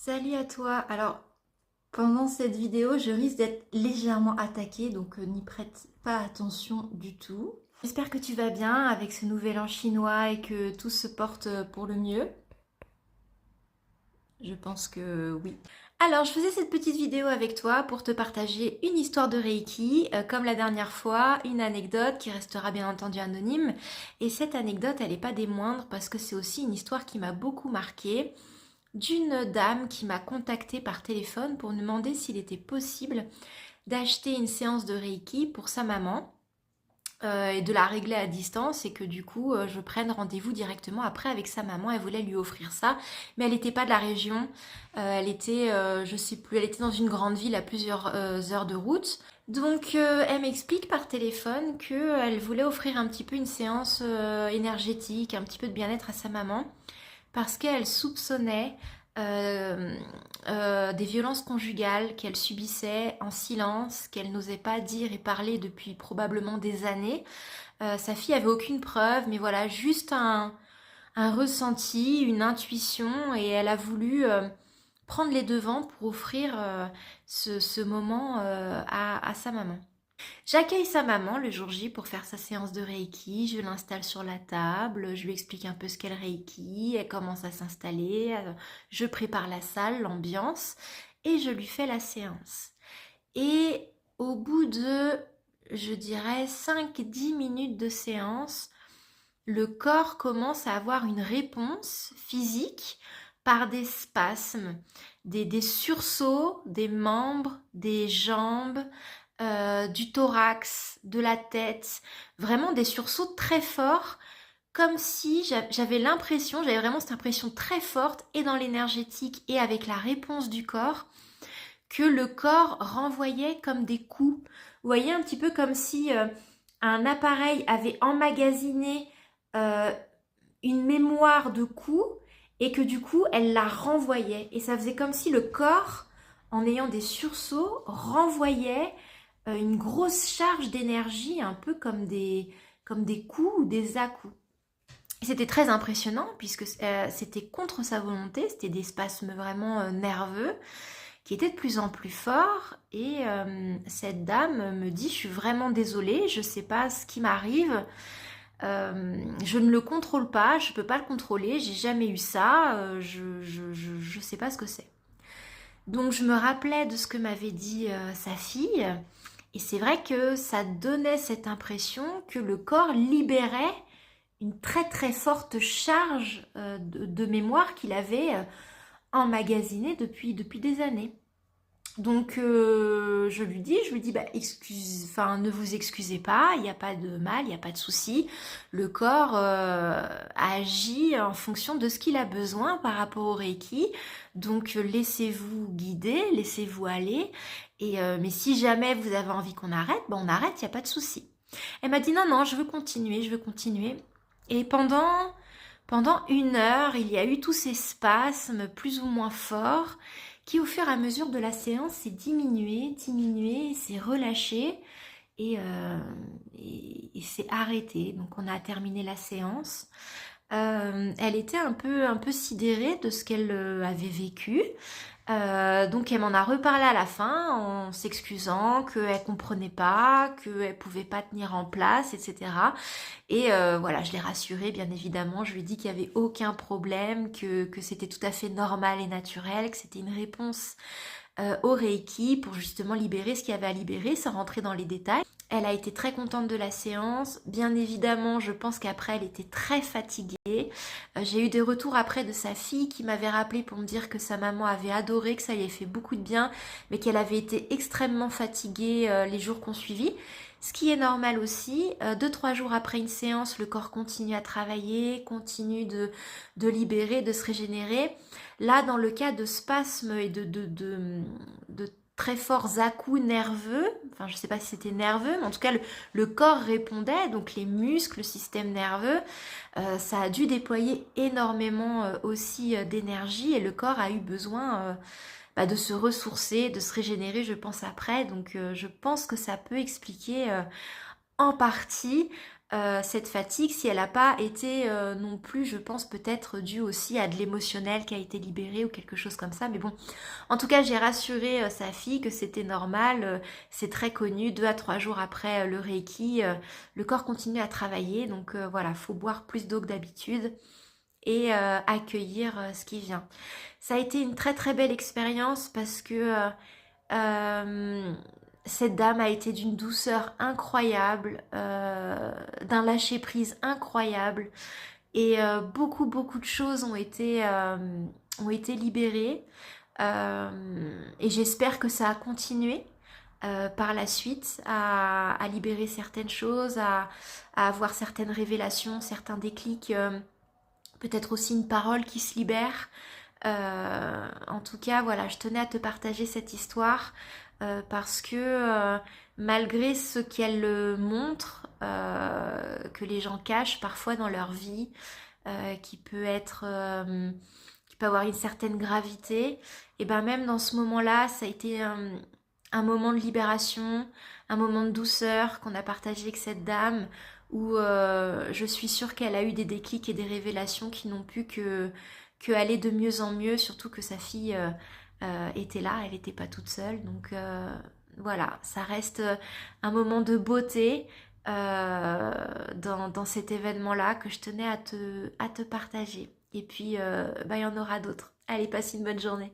Salut à toi. Alors, pendant cette vidéo, je risque d'être légèrement attaquée, donc n'y prête pas attention du tout. J'espère que tu vas bien avec ce nouvel an chinois et que tout se porte pour le mieux. Je pense que oui. Alors, je faisais cette petite vidéo avec toi pour te partager une histoire de Reiki, comme la dernière fois, une anecdote qui restera bien entendu anonyme. Et cette anecdote, elle n'est pas des moindres parce que c'est aussi une histoire qui m'a beaucoup marquée, d'une dame qui m'a contactée par téléphone pour me demander s'il était possible d'acheter une séance de Reiki pour sa maman et de la régler à distance et que du coup je prenne rendez-vous directement après avec sa maman. Elle voulait lui offrir ça, mais elle n'était pas de la région. Elle était, je sais plus, elle était dans une grande ville à plusieurs heures de route. Donc elle m'explique par téléphone qu'elle voulait offrir un petit peu une séance énergétique, un petit peu de bien-être à sa maman parce qu'elle soupçonnait euh, des violences conjugales qu'elle subissait en silence, qu'elle n'osait pas dire et parler depuis probablement des années. Sa fille avait aucune preuve, mais voilà, juste un ressenti, une intuition, et elle a voulu prendre les devants pour offrir ce moment à sa maman. J'accueille sa maman le jour J pour faire sa séance de Reiki, je l'installe sur la table, je lui explique un peu ce qu'est le Reiki, elle commence à s'installer, je prépare la salle, l'ambiance, et je lui fais la séance. Et au bout de, je dirais, 5-10 minutes de séance, le corps commence à avoir une réponse physique par des spasmes, des sursauts des membres, des jambes, du thorax, de la tête, vraiment des sursauts très forts, comme si j'avais l'impression, j'avais vraiment cette impression très forte, et dans l'énergétique et avec la réponse du corps, que le corps renvoyait comme des coups. Vous voyez, un petit peu comme si un appareil avait emmagasiné euh, une mémoire de coups et que du coup, elle la renvoyait. Et ça faisait comme si le corps, en ayant des sursauts, renvoyait une grosse charge d'énergie, un peu comme des coups ou des à-coups. C'était très impressionnant puisque c'était contre sa volonté, c'était des spasmes vraiment nerveux qui étaient de plus en plus forts. Et cette dame me dit: je suis vraiment désolée, je ne sais pas ce qui m'arrive, je ne le contrôle pas, je ne peux pas le contrôler, j'ai jamais eu ça, je sais pas ce que c'est. Donc je me rappelais de ce que m'avait dit sa fille, et c'est vrai que ça donnait cette impression que le corps libérait une très très forte charge de mémoire qu'il avait emmagasinée depuis des années. Donc je lui dis bah excuse, enfin ne vous excusez pas, il n'y a pas de mal, il n'y a pas de souci. Le corps agit en fonction de ce qu'il a besoin par rapport au Reiki. Donc laissez-vous guider, laissez-vous aller. Et mais si jamais vous avez envie qu'on arrête, ben on arrête, il n'y a pas de souci. Elle m'a dit non non, je veux continuer, je veux continuer. Et pendant 1 heure, il y a eu tous ces spasmes plus ou moins forts qui au fur et à mesure de la séance s'est diminué, s'est relâché et, et s'est arrêté. Donc on a terminé la séance. Elle était un peu sidérée de ce qu'elle avait vécu. Donc elle m'en a reparlé à la fin en s'excusant qu'elle comprenait pas, qu'elle pouvait pas tenir en place, etc. Et voilà, je l'ai rassurée, bien évidemment. Je lui ai dit qu'il n'y avait aucun problème, que c'était tout à fait normal et naturel, que c'était une réponse au Reiki pour justement libérer ce qu'il y avait à libérer sans rentrer dans les détails. Elle a été très contente de la séance. Bien évidemment, je pense qu'après, elle était très fatiguée. J'ai eu des retours après de sa fille qui m'avait rappelé pour me dire que sa maman avait adoré, que ça lui avait fait beaucoup de bien, mais qu'elle avait été extrêmement fatiguée les jours qu'on suivit. Ce qui est normal aussi, 2-3 jours après une séance, le corps continue à travailler, continue de libérer, de se régénérer. Là, dans le cas de spasmes et de très forts à-coups nerveux, enfin je ne sais pas si c'était nerveux, mais en tout cas le corps répondait, donc les muscles, le système nerveux, ça a dû déployer énormément aussi d'énergie et le corps a eu besoin de se ressourcer, de se régénérer, je pense après. Donc je pense que ça peut expliquer en partie cette fatigue si elle n'a pas été non plus, je pense, peut-être due aussi à de l'émotionnel qui a été libéré ou quelque chose comme ça. Mais bon, en tout cas, j'ai rassuré sa fille que c'était normal, c'est très connu, 2 à 3 jours après le Reiki, le corps continue à travailler, donc voilà, faut boire plus d'eau que d'habitude et accueillir ce qui vient. Ça a été une très très belle expérience parce que euh, cette dame a été d'une douceur incroyable, d'un lâcher-prise incroyable et beaucoup beaucoup de choses ont été libérées. Et j'espère que ça a continué par la suite à libérer certaines choses, à avoir certaines révélations, certains déclics, peut-être aussi une parole qui se libère. En tout cas, voilà, je tenais à te partager cette histoire parce que malgré ce qu'elle montre, que les gens cachent parfois dans leur vie, qui peut être, qui peut avoir une certaine gravité, et ben même dans ce moment-là, ça a été un moment de libération, un moment de douceur qu'on a partagé avec cette dame, où je suis sûre qu'elle a eu des déclics et des révélations qui n'ont pu que aller de mieux en mieux, surtout que sa fille était là, elle n'était pas toute seule. Donc voilà, ça reste un moment de beauté dans cet événement-là que je tenais à te partager. Et puis, bah, il y en aura d'autres. Allez, passe une bonne journée.